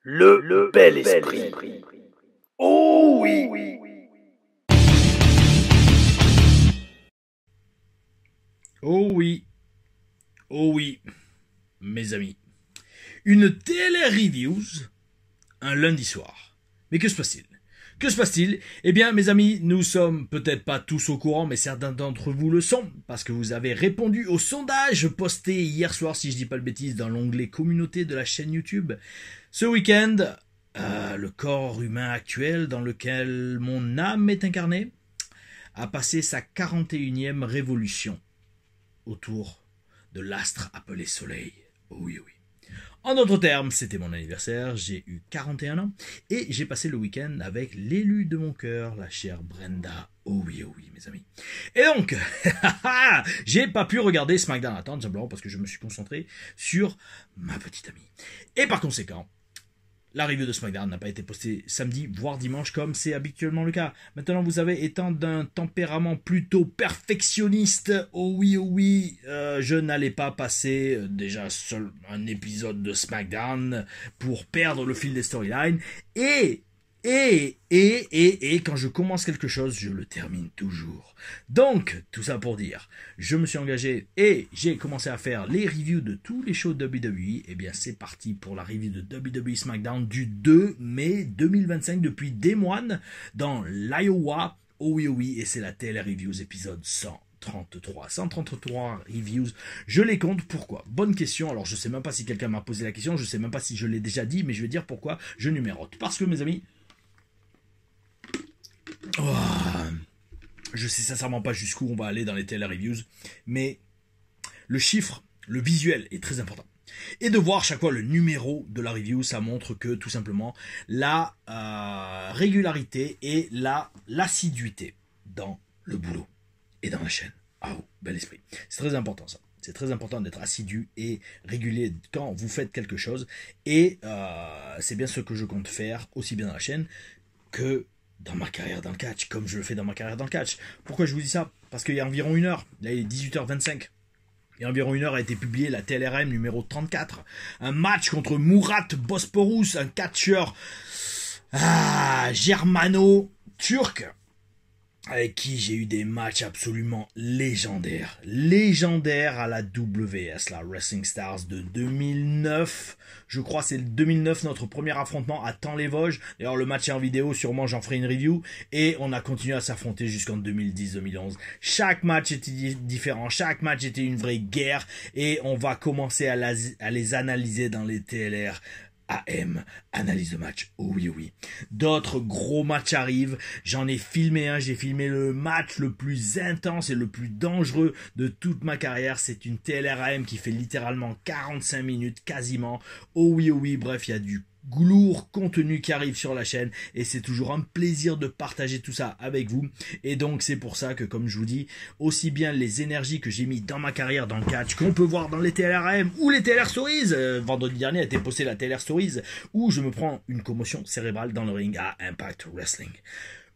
Le bel esprit. Oh oui. Oh oui, oh oui, mes amis. Une télé reviews un lundi soir. Mais que se passe-t-il? Que se passe-t-il? Eh bien, mes amis, nous sommes peut-être pas tous au courant, mais certains d'entre vous le sont, parce que vous avez répondu au sondage posté hier soir, si je dis pas de bêtises, dans l'onglet communauté de la chaîne YouTube. Ce week-end, le corps humain actuel dans lequel mon âme est incarnée a passé sa 41e révolution autour de l'astre appelé Soleil. Oh oui, oui. En d'autres termes, c'était mon anniversaire, j'ai eu 41 ans, et j'ai passé le week-end avec l'élu de mon cœur, la chère Brenda. Oh oui, mes amis. Et donc, j'ai pas pu regarder SmackDown à temps, tout simplement parce que je me suis concentré sur ma petite amie. Et par conséquent, la review de SmackDown n'a pas été postée samedi, voire dimanche, comme c'est habituellement le cas. Maintenant, vous savez, étant d'un tempérament plutôt perfectionniste, oh oui, je n'allais pas passer déjà seul un épisode de SmackDown pour perdre le fil des storylines. Et quand je commence quelque chose, je le termine toujours. Donc, tout ça pour dire, je me suis engagé et j'ai commencé à faire les reviews de tous les shows de WWE. Eh bien, c'est parti pour la review de WWE SmackDown du 2 mai 2025 depuis Des Moines dans l'Iowa. Oh oui, et c'est la TL Reviews épisode 133 reviews, je les compte. Pourquoi? Bonne question. Alors je sais même pas si quelqu'un m'a posé la question, je sais même pas si je l'ai déjà dit, mais je vais dire pourquoi je numérote. Parce que mes amis, je sais sincèrement pas jusqu'où on va aller dans les TL Reviews, mais le chiffre, le visuel est très important. Et de voir chaque fois le numéro de la review, ça montre que tout simplement la régularité et l'assiduité dans le boulot et dans la chaîne. Ah oh, bel esprit. C'est très important ça. C'est très important d'être assidu et régulier quand vous faites quelque chose. Et c'est bien ce que je compte faire, aussi bien dans la chaîne que dans ma carrière dans le catch, comme je le fais dans ma carrière dans le catch. Pourquoi je vous dis ça? Parce qu'il y a environ une heure, là il est 18h25, il y a environ une heure a été publié la TLRM numéro 34. Un match contre Murat Bosporus, un catcheur germano-turc, avec qui j'ai eu des matchs absolument légendaires à la WS, la Wrestling Stars de 2009. Je crois c'est 2009 notre premier affrontement à Thaon-les-Vosges. D'ailleurs le match est en vidéo, sûrement j'en ferai une review. Et on a continué à s'affronter jusqu'en 2010-2011. Chaque match était différent, chaque match était une vraie guerre. Et on va commencer à les analyser dans les TLR. AM, analyse de match, oh oui. D'autres gros matchs arrivent, j'en ai filmé un, j'ai filmé le match le plus intense et le plus dangereux de toute ma carrière. C'est une TLR-AM qui fait littéralement 45 minutes quasiment, oh oui, bref, il y a du lourd contenu qui arrive sur la chaîne et c'est toujours un plaisir de partager tout ça avec vous. Et donc c'est pour ça que, comme je vous dis, aussi bien les énergies que j'ai mis dans ma carrière dans le catch, qu'on peut voir dans les TLRM ou les TLR Stories, vendredi dernier a été posté la TLR Stories, où je me prends une commotion cérébrale dans le ring à Impact Wrestling.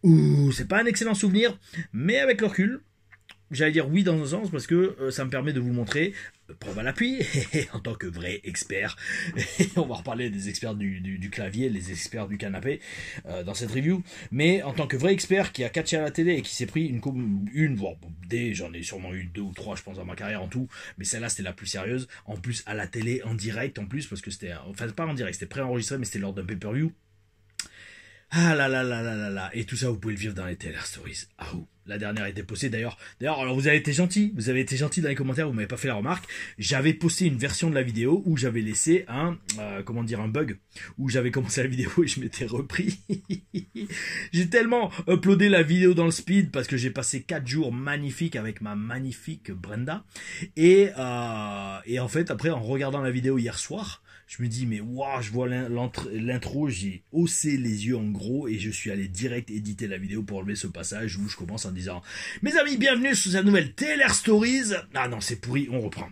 Ouh, c'est pas un excellent souvenir, mais avec le recul, j'allais dire oui dans un sens parce que ça me permet de vous montrer, preuve à l'appui, en tant que vrai expert, et on va reparler des experts du clavier, les experts du canapé dans cette review, mais en tant que vrai expert qui a catché à la télé et qui s'est pris j'en ai sûrement eu 2 ou 3 je pense dans ma carrière en tout, mais celle-là c'était la plus sérieuse, en plus à la télé, en direct en plus, parce que c'était, enfin pas en direct, c'était préenregistré mais c'était lors d'un pay-per-view. Ah là, et tout ça vous pouvez le vivre dans les TLR Stories. Ah ouh. La dernière a été postée d'ailleurs, alors vous avez été gentil dans les commentaires, vous m'avez pas fait la remarque. J'avais posté une version de la vidéo où j'avais laissé un bug, où j'avais commencé la vidéo et je m'étais repris. J'ai tellement uploadé la vidéo dans le speed parce que j'ai passé 4 jours magnifiques avec ma magnifique Brenda. Et en fait, après, en regardant la vidéo hier soir, je me dis, mais waouh, je vois l'intro, j'ai haussé les yeux en gros et je suis allé direct éditer la vidéo pour enlever ce passage où je commence en disant, mes amis, bienvenue sur cette nouvelle TLR Stories. Ah non, c'est pourri, on reprend.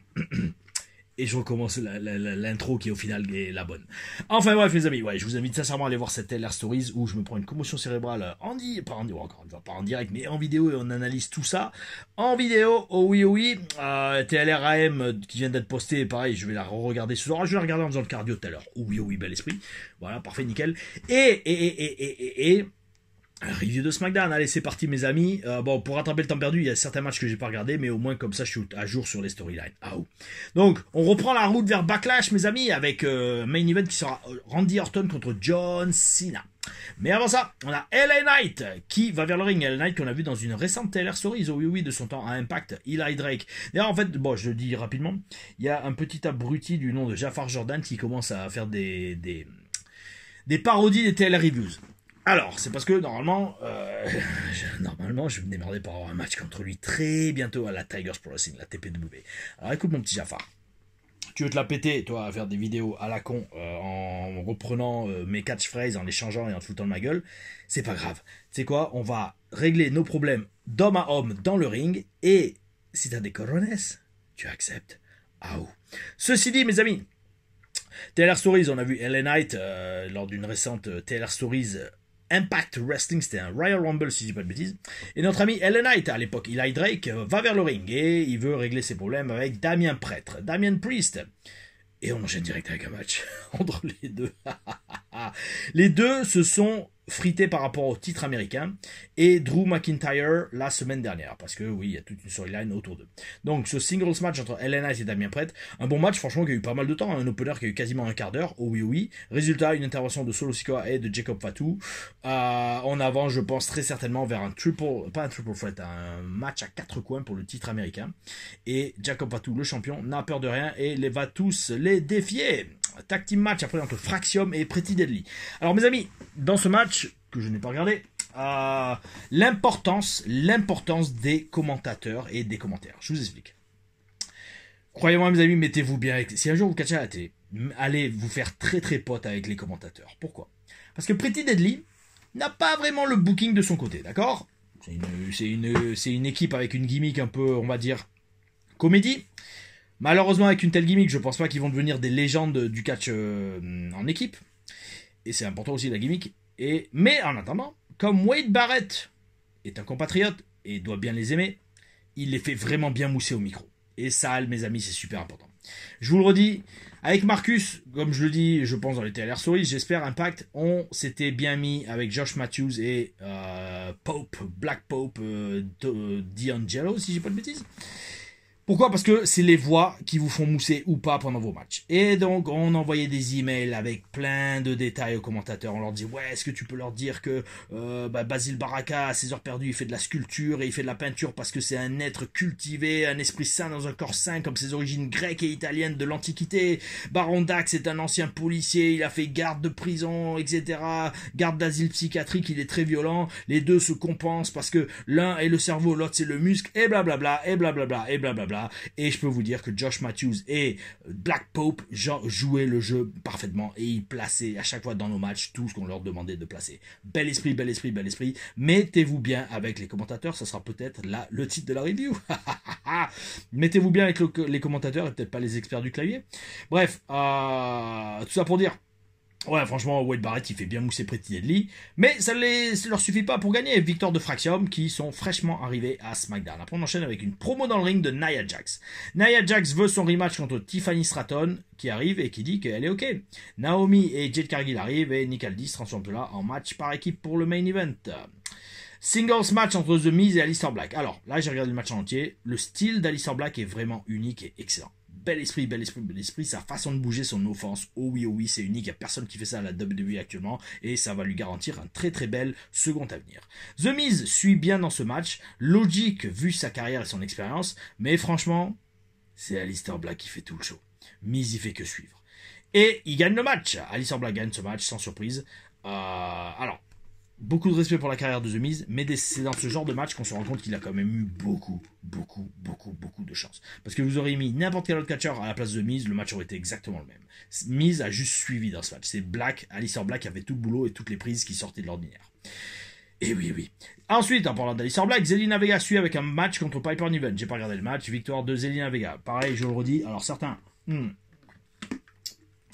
et je recommence l'intro qui au final est la bonne. Enfin bref les amis, ouais, je vous invite sincèrement à aller voir cette LR Stories où je me prends une commotion cérébrale pas en direct, mais en vidéo et on analyse tout ça. En vidéo, oh oui, TLRAM qui vient d'être posté, pareil, je vais la re-regarder ce soir. Je vais la regarder en faisant le cardio tout à l'heure. Oh oui, bel esprit. Voilà, parfait, nickel. Et un review de SmackDown, allez c'est parti mes amis. Bon, pour rattraper le temps perdu, il y a certains matchs que j'ai pas regardé, mais au moins comme ça je suis à jour sur les storylines. Donc, on reprend la route vers Backlash mes amis, avec main event qui sera Randy Orton contre John Cena. Mais avant ça, on a LA Knight qui va vers le ring. LA Knight qu'on a vu dans une récente TLR Stories, oui, de son temps à Impact, Eli Drake. D'ailleurs, en fait, bon, je le dis rapidement, il y a un petit abruti du nom de Jafar Jordan qui commence à faire des parodies des TLR Reviews. Alors, c'est parce que normalement, je vais me démerder pour avoir un match contre lui très bientôt à la Tigers Pro Wrestling, la TPW. Alors écoute mon petit Jafar. Tu veux te la péter, toi, à faire des vidéos à la con, en reprenant mes catchphrases, en les changeant et en te foutant de ma gueule, c'est pas grave. Tu sais quoi, on va régler nos problèmes d'homme à homme dans le ring, et si t'as des corones, tu acceptes. Ceci dit, mes amis, TLR Stories, on a vu LA Knight lors d'une récente TLR Stories Impact Wrestling, c'était un Royal Rumble si je dis pas de bêtises. Et notre ami LA Knight, à l'époque Eli Drake, va vers le ring et il veut régler ses problèmes avec Damien Priest. Et on enchaîne direct avec un match entre les deux. Les deux se sont frités par rapport au titre américain et Drew McIntyre la semaine dernière, parce que oui, il y a toute une storyline autour d'eux. Donc ce singles match entre LA Knight et Damien Priest, un bon match franchement qui a eu pas mal de temps, un opener qui a eu quasiment un quart d'heure, oui. Résultat, une intervention de Solo Sikoa et de Jacob Fatu. On avance, je pense, très certainement vers un match à 4 coins pour le titre américain. Et Jacob Fatu, le champion, n'a peur de rien et les va tous les défier. Tag team match après entre Fraxium et Pretty Deadly. Alors mes amis, dans ce match que je n'ai pas regardé, l'importance des commentateurs et des commentaires. Je vous explique. Croyez-moi mes amis, mettez-vous bien avec... Si un jour vous catchez à la télé, allez vous faire très très pote avec les commentateurs. Pourquoi ? Parce que Pretty Deadly n'a pas vraiment le booking de son côté, d'accord ? C'est une équipe avec une gimmick un peu, on va dire, comédie. Malheureusement, avec une telle gimmick, je pense pas qu'ils vont devenir des légendes du catch en équipe. Et c'est important aussi la gimmick. Mais en attendant, comme Wade Barrett est un compatriote et doit bien les aimer, il les fait vraiment bien mousser au micro. Et ça, mes amis, c'est super important. Je vous le redis, avec Marcus, comme je le dis, je pense dans les TLR Stories, j'espère Impact, on s'était bien mis avec Josh Matthews et Black Pope D'Angelo, si j'ai pas de bêtises. Pourquoi ? Parce que c'est les voix qui vous font mousser ou pas pendant vos matchs. Et donc, on envoyait des emails avec plein de détails aux commentateurs. On leur dit, ouais, est-ce que tu peux leur dire que Basile Baraka, à ses heures perdues, il fait de la sculpture et il fait de la peinture parce que c'est un être cultivé, un esprit sain dans un corps sain, comme ses origines grecques et italiennes de l'Antiquité. Baron Dax est un ancien policier, il a fait garde de prison, etc. Garde d'asile psychiatrique, il est très violent. Les deux se compensent parce que l'un est le cerveau, l'autre c'est le muscle, et blablabla, et blablabla, et blablabla. Et je peux vous dire que Josh Matthews et Black Pope jouaient le jeu parfaitement et ils plaçaient à chaque fois dans nos matchs tout ce qu'on leur demandait de placer. Bel esprit. Mettez-vous bien avec les commentateurs, ça sera peut-être là le titre de la review. Mettez-vous bien avec les commentateurs et peut-être pas les experts du clavier. Bref, tout ça pour dire. Ouais, franchement, Wade Barrett, il fait bien mousser Pretty Deadly, mais ça leur suffit pas pour gagner. Victoire de Fraxium, qui sont fraîchement arrivés à SmackDown. Après, on enchaîne avec une promo dans le ring de Nia Jax. Nia Jax veut son rematch contre Tiffany Stratton, qui arrive et qui dit qu'elle est ok. Naomi et Jade Cargill arrivent et Nick Aldis transforme cela en match par équipe pour le main event. Singles match entre The Miz et Aleister Black. Alors, là, j'ai regardé le match en entier. Le style d'Aleister Black est vraiment unique et excellent. Bel esprit, sa façon de bouger, son offense, oh oui, c'est unique, il n'y a personne qui fait ça à la WWE actuellement, et ça va lui garantir un très très bel second avenir. The Miz suit bien dans ce match, logique vu sa carrière et son expérience, mais franchement, c'est Aleister Black qui fait tout le show. Miz, il fait que suivre. Et il gagne le match, Aleister Black gagne ce match, sans surprise. Alors, beaucoup de respect pour la carrière de The Miz, mais c'est dans ce genre de match qu'on se rend compte qu'il a quand même eu beaucoup de chance. Parce que vous auriez mis n'importe quel autre catcheur à la place de The Miz, le match aurait été exactement le même. Miz a juste suivi dans ce match. C'est Aleister Black qui avait tout le boulot et toutes les prises qui sortaient de l'ordinaire. Et oui. Ensuite, en parlant d'Aleister Black, Zelina Vega suit avec un match contre Piper Niven. J'ai pas regardé le match, victoire de Zelina Vega. Pareil, je le redis, alors certains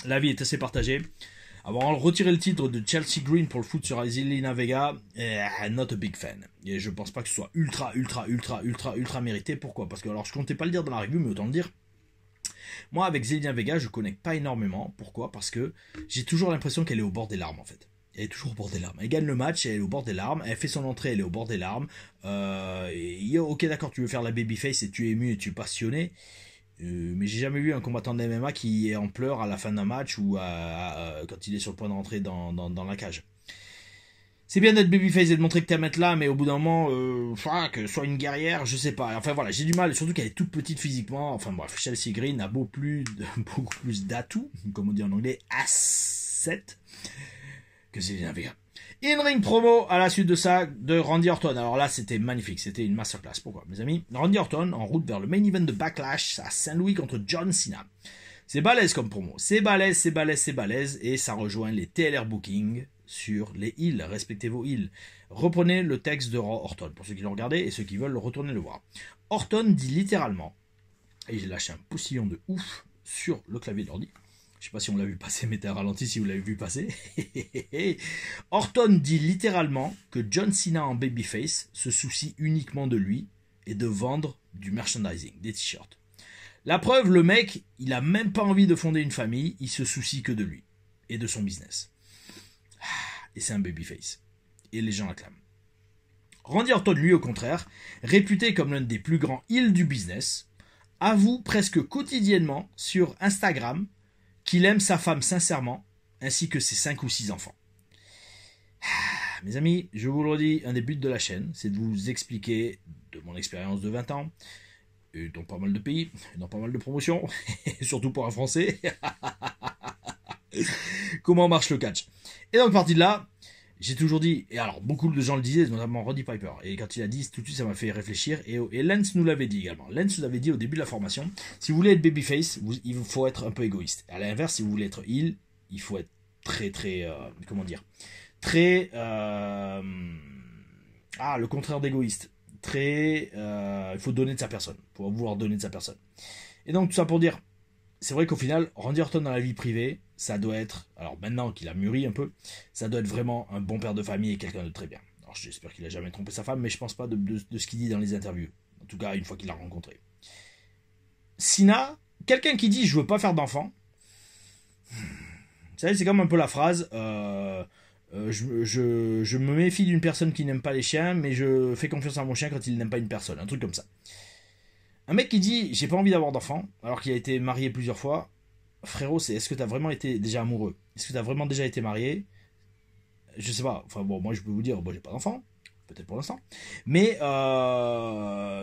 L'avis est assez partagé. Avoir retiré le titre de Chelsea Green pour le foot sur Zelina Vega, not a big fan. Et je pense pas que ce soit ultra mérité. Pourquoi? Parce que alors je comptais pas le dire dans la review, mais autant le dire. Moi avec Zelina Vega, je connecte pas énormément. Pourquoi? Parce que j'ai toujours l'impression qu'elle est au bord des larmes en fait. Elle est toujours au bord des larmes. Elle gagne le match, elle est au bord des larmes. Elle fait son entrée, elle est au bord des larmes. Ok d'accord, tu veux faire la babyface et tu es ému et tu es passionné. Mais j'ai jamais vu un combattant de MMA qui est en pleurs à la fin d'un match ou quand il est sur le point de rentrer dans la cage. C'est bien d'être babyface et de montrer que t'aimes être là, mais au bout d'un moment, que soit une guerrière, je sais pas. Enfin voilà, j'ai du mal, surtout qu'elle est toute petite physiquement. Enfin bref, Chelsea Green a beaucoup plus d'atouts, comme on dit en anglais, asset, que Zelina Vega. In-ring promo à la suite de ça de Randy Orton. Alors là, c'était magnifique, c'était une masterclass. Pourquoi, mes amis? Randy Orton en route vers le main event de Backlash à Saint-Louis contre John Cena. C'est balèze comme promo, c'est balèze, et ça rejoint les TLR Booking sur les heels. Respectez vos heels. Reprenez le texte de Orton pour ceux qui l'ont regardé et ceux qui veulent retourner le voir. Orton dit littéralement, et j'ai lâché un poussillon de ouf sur le clavier de l'ordi. Je sais pas si on l'a vu passer, mettez un ralenti si vous l'avez vu passer. Orton dit littéralement que John Cena en babyface se soucie uniquement de lui et de vendre du merchandising, des t-shirts. La preuve, le mec, il a même pas envie de fonder une famille, il se soucie que de lui et de son business. Et c'est un babyface. Et les gens l'acclament. Randy Orton, lui, au contraire, réputé comme l'un des plus grands heels du business, avoue presque quotidiennement sur Instagram qu'il aime sa femme sincèrement, ainsi que ses 5 ou 6 enfants. Mes amis, je vous le redis, un des buts de la chaîne, c'est de vous expliquer, de mon expérience de 20 ans, et dans pas mal de pays, dans pas mal de promotions, et surtout pour un Français, comment marche le catch. Et donc, partie de là, j'ai toujours dit, et alors beaucoup de gens le disaient, notamment Roddy Piper, et quand il a dit, tout de suite ça m'a fait réfléchir, et Lance nous l'avait dit également. Lance nous avait dit au début de la formation, si vous voulez être babyface, il faut être un peu égoïste. À l'inverse, si vous voulez être heel, il faut être très, comment dire, très, le contraire d'égoïste. Il faut donner de sa personne, pour vouloir donner de sa personne. Et donc tout ça pour dire, c'est vrai qu'au final, Randy Orton dans la vie privée, ça doit être, alors maintenant qu'il a mûri un peu, ça doit être vraiment un bon père de famille et quelqu'un de très bien. Alors j'espère qu'il a jamais trompé sa femme, mais je pense pas de ce qu'il dit dans les interviews. En tout cas, une fois qu'il l'a rencontré. Cena, quelqu'un qui dit je veux pas faire d'enfant, vous savez, c'est comme un peu la phrase, je me méfie d'une personne qui n'aime pas les chiens, mais je fais confiance à mon chien quand il n'aime pas une personne, un truc comme ça. Un mec qui dit j'ai pas envie d'avoir d'enfant, alors qu'il a été marié plusieurs fois, frérot, c'est est-ce que t'as vraiment été déjà amoureux? Est-ce que t'as vraiment déjà été marié? Je sais pas, enfin bon, moi je peux vous dire, bon j'ai pas d'enfant, peut-être pour l'instant, mais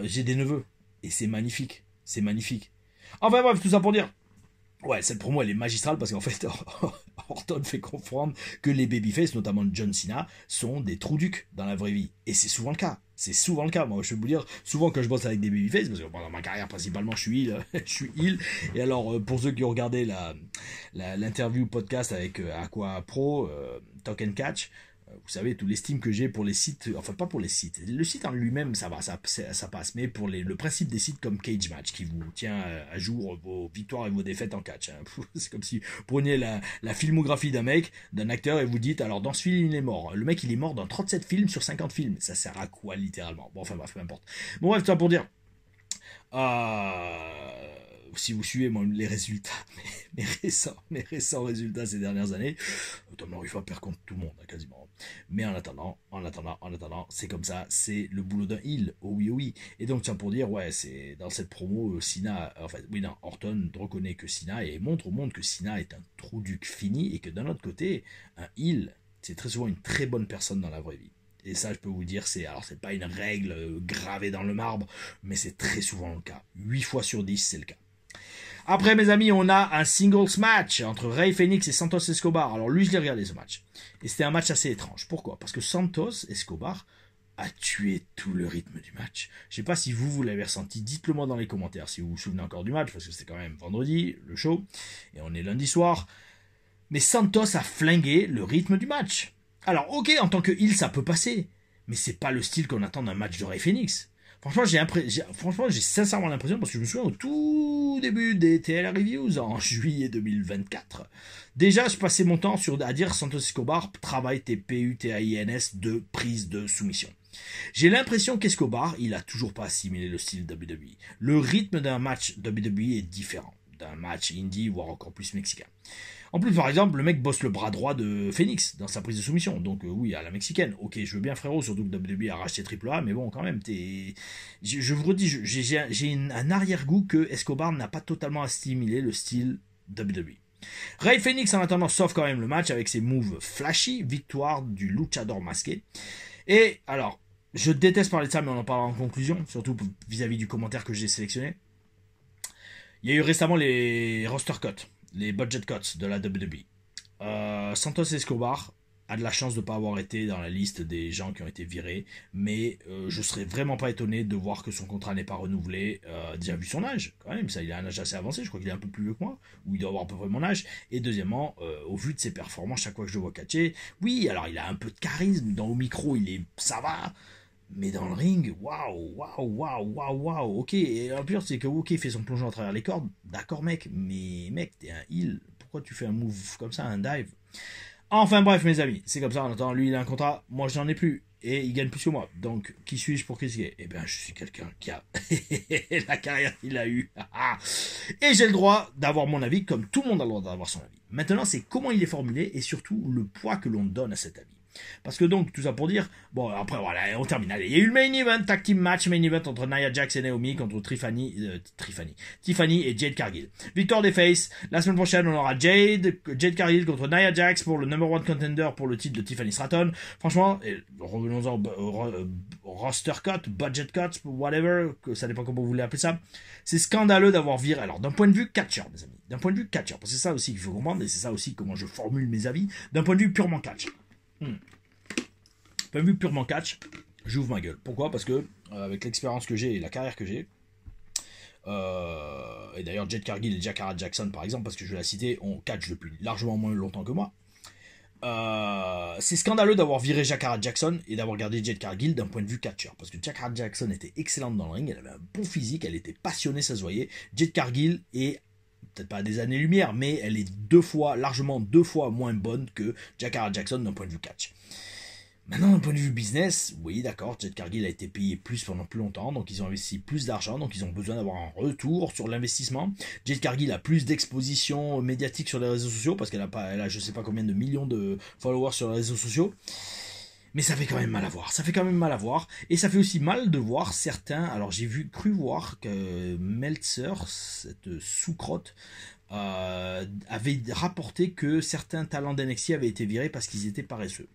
j'ai des neveux, et c'est magnifique, Enfin bref, tout ça pour dire, ouais, cette promo elle est magistrale parce qu'en fait, Orton fait comprendre que les babyface, notamment John Cena, sont des trous-ducs dans la vraie vie. Et c'est souvent le cas. Moi, je vais vous dire, souvent quand je bosse avec des babyface, parce que dans ma carrière principalement, je suis heel. Et alors, pour ceux qui ont regardé l'interview podcast avec Aqua Pro, Talk and Catch, vous savez, tout l'estime que j'ai pour les sites, enfin pas pour les sites, le site en lui-même ça va, ça passe, mais pour le principe des sites comme Cage Match qui vous tient à jour vos victoires et vos défaites en catch. Hein. C'est comme si vous preniez la filmographie d'un acteur et vous dites, alors dans ce film il est mort, le mec il est mort dans 37 films sur 50 films, ça sert à quoi littéralement? Bon enfin bref, peu importe. Bon bref, tout ça pour dire, si vous suivez les résultats, mes récents résultats ces dernières années, Tom Lorifa perd contre tout le monde, hein, quasiment. Mais en attendant, c'est comme ça, c'est le boulot d'un heel, oh oui. Et donc, ça pour dire, ouais, c'est dans cette promo, Orton reconnaît que Cena et montre au monde que Cena est un trou-duc fini et que d'un autre côté, un heel, c'est très souvent une très bonne personne dans la vraie vie. Et ça, je peux vous dire, c'est pas une règle gravée dans le marbre, mais c'est très souvent le cas. 8 fois sur 10, c'est le cas. Après, mes amis, on a un singles match entre Rey Fénix et Santos Escobar. Alors lui, je l'ai regardé ce match. Et c'était un match assez étrange. Pourquoi? Parce que Santos Escobar a tué tout le rythme du match. Je sais pas si vous l'avez ressenti. Dites-le moi dans les commentaires si vous vous souvenez encore du match, parce que c'était quand même vendredi, le show, et on est lundi soir. Mais Santos a flingué le rythme du match. Alors, ok, en tant que heel, ça peut passer. Mais c'est pas le style qu'on attend d'un match de Rey Fénix. franchement, j'ai sincèrement l'impression, parce que je me souviens au tout début des TL Reviews, en juillet 2024, déjà, je passais mon temps à dire Santos Escobar travaille tes PUTAINS de prise de soumission. J'ai l'impression qu'Escobar, il a toujours pas assimilé le style WWE. Le rythme d'un match WWE est différent d'un match indie, voire encore plus mexicain. En plus, par exemple, le mec bosse le bras droit de Phoenix dans sa prise de soumission. Donc oui, à la mexicaine. Ok, je veux bien frérot, surtout que WWE a racheté AAA, mais bon, quand même, je vous redis, j'ai un arrière-goût que Escobar n'a pas totalement assimilé le style WWE. Rey Phoenix, en attendant, sauve quand même le match avec ses moves flashy, victoire du luchador masqué. Et alors, je déteste parler de ça, mais on en parlera en conclusion, surtout vis-à-vis du commentaire que j'ai sélectionné. Il y a eu récemment les roster cuts, les budget cuts de la WWE. Santos Escobar a de la chance de ne pas avoir été dans la liste des gens qui ont été virés, mais je serais vraiment pas étonné de voir que son contrat n'est pas renouvelé, déjà vu son âge, quand même, ça, il a un âge assez avancé, je crois qu'il est un peu plus vieux que moi, ou il doit avoir à peu près mon âge, et deuxièmement, au vu de ses performances, chaque fois que je le vois catcher, oui, alors il a un peu de charisme, dans le micro, ça va, mais dans le ring, waouh, ok, et le pire c'est que ok, il fait son plongeon à travers les cordes, d'accord mec, mais mec, t'es un heel, pourquoi tu fais un move comme ça, un dive? Enfin bref mes amis, c'est comme ça, en attendant, lui il a un contrat, moi je n'en ai plus, et il gagne plus que moi, donc qui suis-je pour critiquer? Eh bien je suis quelqu'un qui a la carrière qu'il a eue, et j'ai le droit d'avoir mon avis, comme tout le monde a le droit d'avoir son avis. Maintenant c'est comment il est formulé, et surtout le poids que l'on donne à cet avis. Parce que donc, tout ça pour dire, bon, après voilà, on termine. Allez, il y a eu le main event, tag team match, main event entre Nia Jax et Naomi contre Tiffany et Jade Cargill. Victoire des Faces. La semaine prochaine, on aura Jade Cargill contre Nia Jax pour le number one contender pour le titre de Tiffany Stratton. Franchement, revenons-en au roster cut, budget cut, whatever, que ça dépend comment vous voulez appeler ça. C'est scandaleux d'avoir viré. Alors, d'un point de vue catcher, mes amis, d'un point de vue catcher, parce que c'est ça aussi qu'il faut comprendre, et c'est ça aussi comment je formule mes avis, d'un point de vue purement catch. Point de vue purement catch, j'ouvre ma gueule. Pourquoi? Parce que, avec l'expérience que j'ai et la carrière que j'ai, et d'ailleurs Jade Cargill et Jakara Jackson par exemple, parce que je vais la citer, on catch depuis largement moins longtemps que moi. C'est scandaleux d'avoir viré Jakara Jackson et d'avoir gardé Jade Cargill d'un point de vue catcher. Parce que Jakara Jackson était excellente dans le ring, elle avait un bon physique, elle était passionnée, ça se voyait. Jade Cargill est peut-être pas à des années-lumière, mais elle est largement deux fois moins bonne que Jakara Jackson d'un point de vue catch. Maintenant, d'un point de vue business, oui, d'accord, Jade Cargill a été payé plus pendant plus longtemps, donc ils ont investi plus d'argent, donc ils ont besoin d'avoir un retour sur l'investissement. Jade Cargill a plus d'exposition médiatique sur les réseaux sociaux, parce elle a je sais pas combien de millions de followers sur les réseaux sociaux. Mais ça fait quand même mal à voir. Et ça fait aussi mal de voir certains. Alors j'ai cru voir que Meltzer, cette sous-crotte, avait rapporté que certains talents d'NXT avaient été virés parce qu'ils étaient paresseux.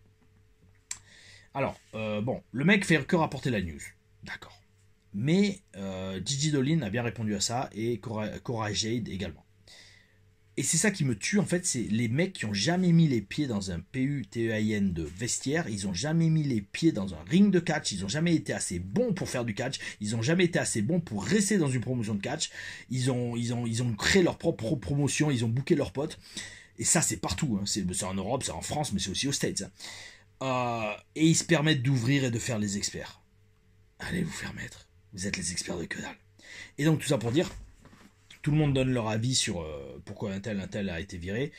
Alors, bon, le mec fait que rapporter la news. D'accord. Mais Gigi Dolin a bien répondu à ça et Cora Jade également. Et c'est ça qui me tue en fait, c'est les mecs qui ont jamais mis les pieds dans un PUTAIN de vestiaire, ils ont jamais mis les pieds dans un ring de catch, ils ont jamais été assez bons pour faire du catch, ils ont jamais été assez bons pour rester dans une promotion de catch, ils ont créé leur propre promotion, ils ont booké leurs potes, et ça c'est partout, hein. C'est en Europe, c'est en France, mais c'est aussi aux States. Hein. Et ils se permettent d'ouvrir et de faire les experts. Allez vous faire mettre, vous êtes les experts de que dalle. Et donc tout ça pour dire, tout le monde donne leur avis sur pourquoi un tel a été viré.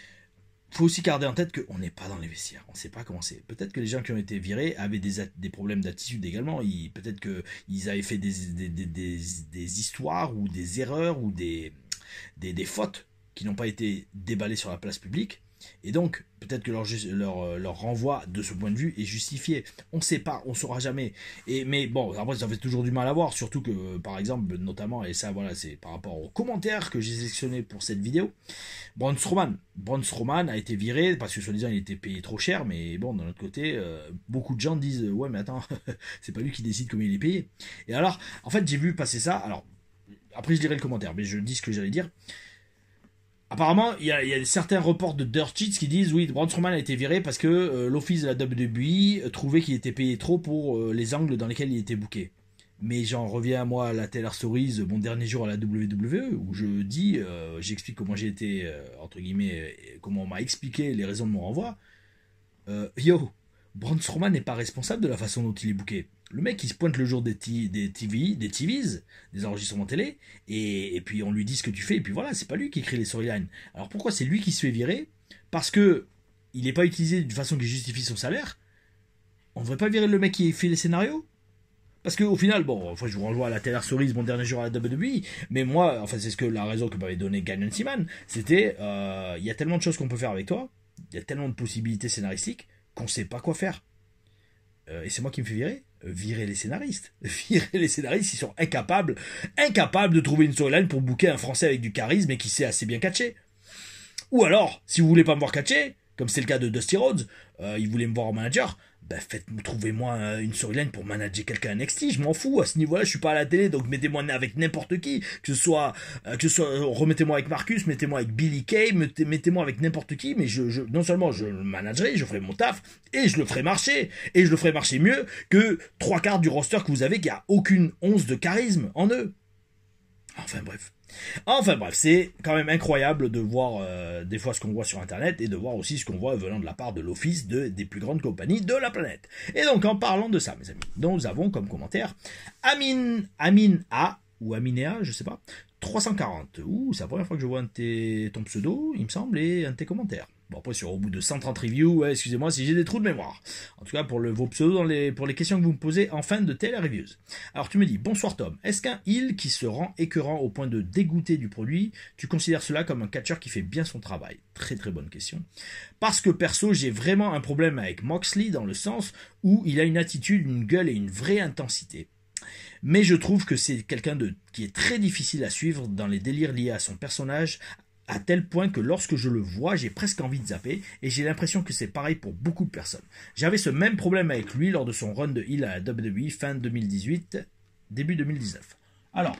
Il faut aussi garder en tête qu'on n'est pas dans les vestiaires. On ne sait pas comment c'est. Peut-être que les gens qui ont été virés avaient des problèmes d'attitude également. Peut-être qu'ils avaient fait des histoires ou des erreurs ou des fautes qui n'ont pas été déballées sur la place publique. Et donc, peut-être que leur renvoi de ce point de vue est justifié. On ne sait pas, on ne saura jamais. Mais bon, après, ça fait toujours du mal à voir. Surtout que, par exemple, notamment, et ça, voilà, c'est par rapport aux commentaires que j'ai sélectionnés pour cette vidéo, Braun Strowman a été viré parce que, soi-disant, il était payé trop cher. Mais bon, d'un autre côté, beaucoup de gens disent, ouais, mais attends, c'est pas lui qui décide combien il est payé. Et alors, en fait, j'ai vu passer ça. Alors, après, je lirai le commentaire, mais je dis ce que j'allais dire. Apparemment, il y a certains reports de Dirt Sheets qui disent oui, Braun Strowman a été viré parce que l'office de la WWE trouvait qu'il était payé trop pour les angles dans lesquels il était booké. Mais j'en reviens à moi à la Taylor Stories, mon dernier jour à la WWE, où je dis, j'explique comment j'ai été, entre guillemets, comment on m'a expliqué les raisons de mon renvoi. Braun Strowman n'est pas responsable de la façon dont il est booké. Le mec, il se pointe le jour des TVs, des enregistrements télé, et puis on lui dit ce que tu fais, et puis voilà, c'est pas lui qui écrit les storylines. Alors pourquoi c'est lui qui se fait virer? Parce que il n'est pas utilisé d'une façon qui justifie son salaire. On devrait pas virer le mec qui fait les scénarios? Parce qu'au final, bon, enfin, je vous renvoie à la Taylor Stories, mon dernier jour à la WWE, mais moi, enfin, c'est ce que la raison que m'avait donné Galen Seaman, c'était, il y a tellement de choses qu'on peut faire avec toi, il y a tellement de possibilités scénaristiques, qu'on sait pas quoi faire. Et c'est moi qui me fais virer. Virer les scénaristes. Virer les scénaristes, ils sont incapables de trouver une storyline pour booker un Français avec du charisme et qui sait assez bien catcher. Ou alors, si vous voulez pas me voir catcher, comme c'est le cas de Dusty Rhodes, il voulait me voir en manager, ben trouvez-moi une storyline pour manager quelqu'un à NXT, je m'en fous, à ce niveau-là, je suis pas à la télé, donc mettez-moi avec n'importe qui, que ce soit, remettez-moi avec Marcus, mettez-moi avec Billy Kay, mettez-moi avec n'importe qui, mais non seulement je le managerai, je ferai mon taf, et je le ferai marcher mieux que 3/4 du roster que vous avez qui a aucune once de charisme en eux. Enfin bref, c'est quand même incroyable de voir des fois ce qu'on voit sur internet et de voir aussi ce qu'on voit venant de la part de l'office des plus grandes compagnies de la planète. Et donc en parlant de ça, mes amis, nous avons comme commentaire Amin A ou Aminea, je sais pas, 340. C'est la première fois que je vois ton pseudo, il me semble, et un de tes commentaires. Bon, après, au bout de 130 reviews, excusez-moi si j'ai des trous de mémoire. En tout cas, pour vos pseudos, pour les questions que vous me posez en fin de télé reviews. Alors, tu me dis, bonsoir Tom, est-ce qu'un heel qui se rend écœurant au point de dégoûter du produit, tu considères cela comme un catcheur qui fait bien son travail? Très très bonne question. Parce que perso, j'ai vraiment un problème avec Moxley dans le sens où il a une attitude, une gueule et une vraie intensité. Mais je trouve que c'est quelqu'un qui est très difficile à suivre dans les délires liés à son personnage, à tel point que lorsque je le vois, j'ai presque envie de zapper, et j'ai l'impression que c'est pareil pour beaucoup de personnes. J'avais ce même problème avec lui lors de son run de heel à la WWE fin 2018, début 2019. Alors,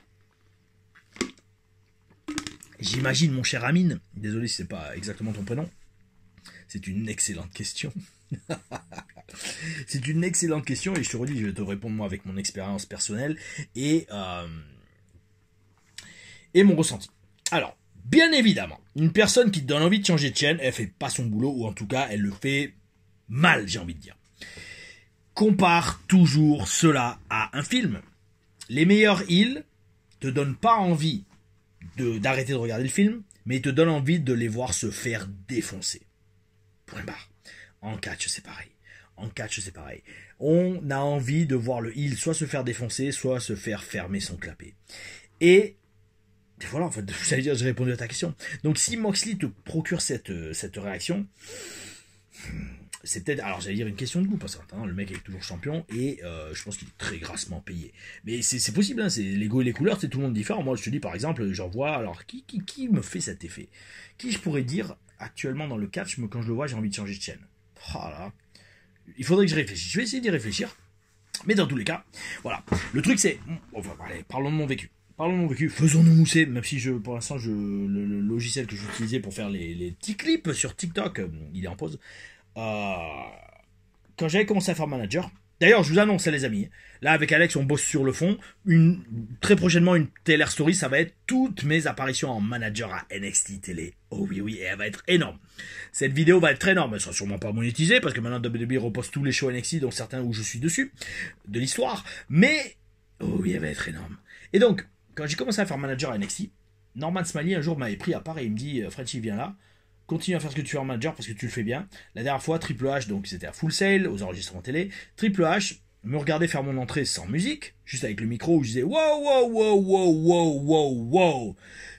j'imagine mon cher Amine, désolé si c'est pas exactement ton prénom, c'est une excellente question. C'est une excellente question, et je te redis, je vais te répondre moi avec mon expérience personnelle et mon ressenti. Alors, bien évidemment, une personne qui te donne envie de changer de chaîne, elle fait pas son boulot, ou en tout cas, elle le fait mal, j'ai envie de dire. Compare toujours cela à un film. Les meilleurs heels te donnent pas envie d'arrêter de regarder le film, mais ils te donnent envie de les voir se faire défoncer. Point barre. En catch, c'est pareil. On a envie de voir le heel soit se faire défoncer, soit se faire fermer son clapet. Et voilà, en fait, j'allais dire, j'ai répondu à ta question. Donc, si Moxley te procure cette réaction, c'est peut-être, alors j'allais dire une question de goût, parce que le mec est toujours champion, et je pense qu'il est très grassement payé. Mais c'est possible, hein, c'est l'ego et les couleurs, c'est tout le monde différent. Moi, je te dis, par exemple, j'en vois, alors, qui me fait cet effet? Qui je pourrais dire, actuellement dans le catch, quand je le vois, j'ai envie de changer de chaîne? Là. Il faudrait que je réfléchisse. Je vais essayer d'y réfléchir. Mais dans tous les cas, voilà. Le truc c'est... Enfin, allez, parlons de mon vécu. Faisons-nous mousser. Même si pour l'instant, le logiciel que j'utilisais pour faire les petits clips sur TikTok, il est en pause. Quand j'avais commencé à faire manager... D'ailleurs, je vous annonce, les amis. Là, avec Alex, on bosse sur le fond. Très prochainement, une Taylor Story, ça va être toutes mes apparitions en manager à NXT Télé. Oh oui, et elle va être énorme. Cette vidéo va être très énorme. Elle sera sûrement pas monétisée, parce que maintenant, WWE repose tous les shows NXT, dont certains où je suis dessus, de l'histoire. Mais, oh oui, elle va être énorme. Et donc, quand j'ai commencé à faire manager à NXT, Norman Smiley, un jour, m'avait pris à part et il me dit, Frenchie, viens là. Continue à faire ce que tu fais en manager parce que tu le fais bien. La dernière fois, Triple H, donc c'était à Full Sail, aux enregistrements télé. Triple H me regardait faire mon entrée sans musique, juste avec le micro où je disais wow.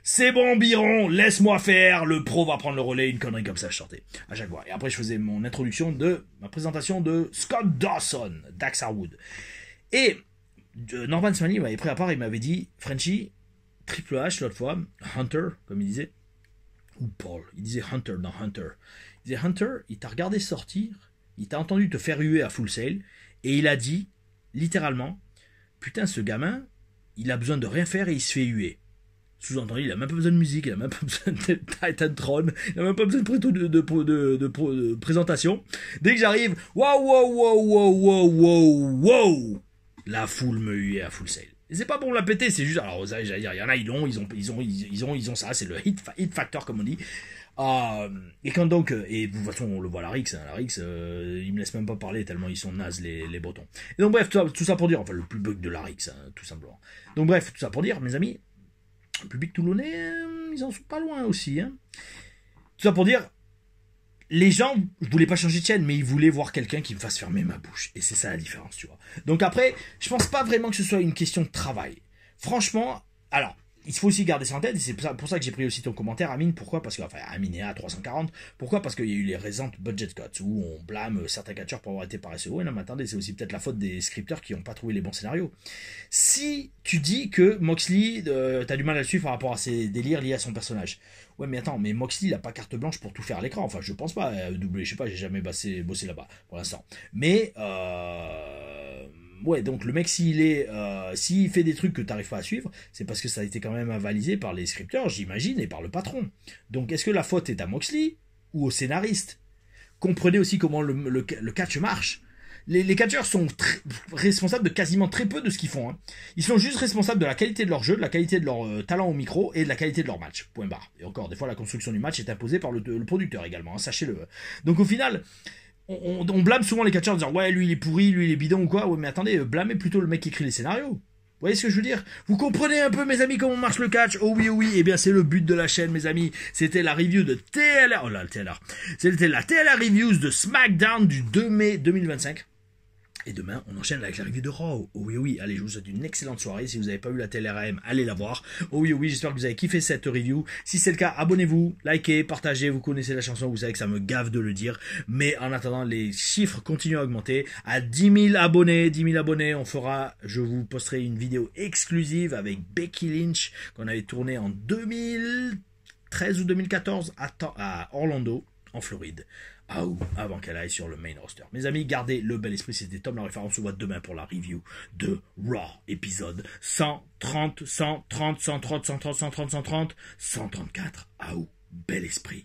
C'est bon, Biron, laisse-moi faire, le pro va prendre le relais, une connerie comme ça, je sortais à chaque fois. Et après, je faisais ma présentation de Scott Dawson, Dax Harwood. Et Norman Smiley m'avait pris à part et m'avait dit, Frenchie, Triple H, l'autre fois, Hunter, comme il disait, ou Paul, il disait Hunter, non Hunter. Il disait Hunter, il t'a regardé sortir, il t'a entendu te faire huer à Full Sail, et il a dit, littéralement, putain, ce gamin, il a besoin de rien faire et il se fait huer. Sous-entendu, il a même pas besoin de musique, il a même pas besoin de Titantron, il a même pas besoin de présentation. Dès que j'arrive, wow, la foule me huait à Full Sail. Et c'est pas bon la péter, c'est juste, alors j'allais dire, il y en a, ils ont ça, c'est le hit factor comme on dit. Et quand donc, et de toute façon on le voit à la Rix, hein, la Rix, ils me laissent même pas parler tellement ils sont nazes les Bretons. Et donc bref, tout ça pour dire, enfin le plus bug de la Rix, hein, tout simplement. Donc bref, tout ça pour dire, mes amis, le public toulonnais, ils en sont pas loin aussi. Hein. Tout ça pour dire, les gens, je voulais pas changer de chaîne, mais ils voulaient voir quelqu'un qui me fasse fermer ma bouche. Et c'est ça la différence, tu vois. Donc après, je pense pas vraiment que ce soit une question de travail. Franchement, alors, il faut aussi garder ça en tête, et c'est pour ça que j'ai pris aussi ton commentaire, Amine. Pourquoi? Parce que, enfin, Amine est à 340. Pourquoi? Parce qu'il y a eu les récentes budget cuts, où on blâme certains catcheurs pour avoir été paresseux. Ouais, non, mais attendez, c'est aussi peut-être la faute des scripteurs qui n'ont pas trouvé les bons scénarios. Si tu dis que Moxley, t'as du mal à le suivre par rapport à ses délires liés à son personnage. Ouais, mais attends, mais Moxley, il a pas carte blanche pour tout faire à l'écran. Enfin, je pense pas. Je sais pas, j'ai jamais bossé là-bas, pour l'instant. Mais, ouais, donc le mec, s'il fait des trucs que t'arrives pas à suivre, c'est parce que ça a été quand même avalisé par les scripteurs, j'imagine, et par le patron. Donc, est-ce que la faute est à Moxley ou au scénariste? Comprenez aussi comment le catch marche. Les catcheurs sont responsables de quasiment très peu de ce qu'ils font. Hein. Ils sont juste responsables de la qualité de leur jeu, de la qualité de leur talent au micro et de la qualité de leur match. Point barre. Et encore, des fois, la construction du match est imposée par le producteur également, hein, sachez-le. Donc au final, on blâme souvent les catcheurs en disant ouais, lui il est pourri, lui il est bidon ou quoi. Ouais, mais attendez, blâmez plutôt le mec qui écrit les scénarios. Vous voyez ce que je veux dire? Vous comprenez un peu, mes amis, comment marche le catch? Oh oui, eh bien c'est le but de la chaîne, mes amis. C'était la review de TLR. Oh là, le TLR. C'était la TLR Reviews de SmackDown du 2 mai 2025. Et demain, on enchaîne avec la review de Raw. Oh oui, allez, je vous souhaite une excellente soirée. Si vous n'avez pas eu la TLRM, allez la voir. Oh oui, j'espère que vous avez kiffé cette review. Si c'est le cas, abonnez-vous, likez, partagez, vous connaissez la chanson, vous savez que ça me gave de le dire. Mais en attendant, les chiffres continuent à augmenter. À 10 000 abonnés, je vous posterai une vidéo exclusive avec Becky Lynch qu'on avait tournée en 2013 ou 2014 à Orlando, en Floride. Avant qu'elle aille sur le main roster. Mes amis, gardez le bel esprit, c'était Tom la référence. On se voit demain pour la review de Raw, épisode 134. Bel esprit.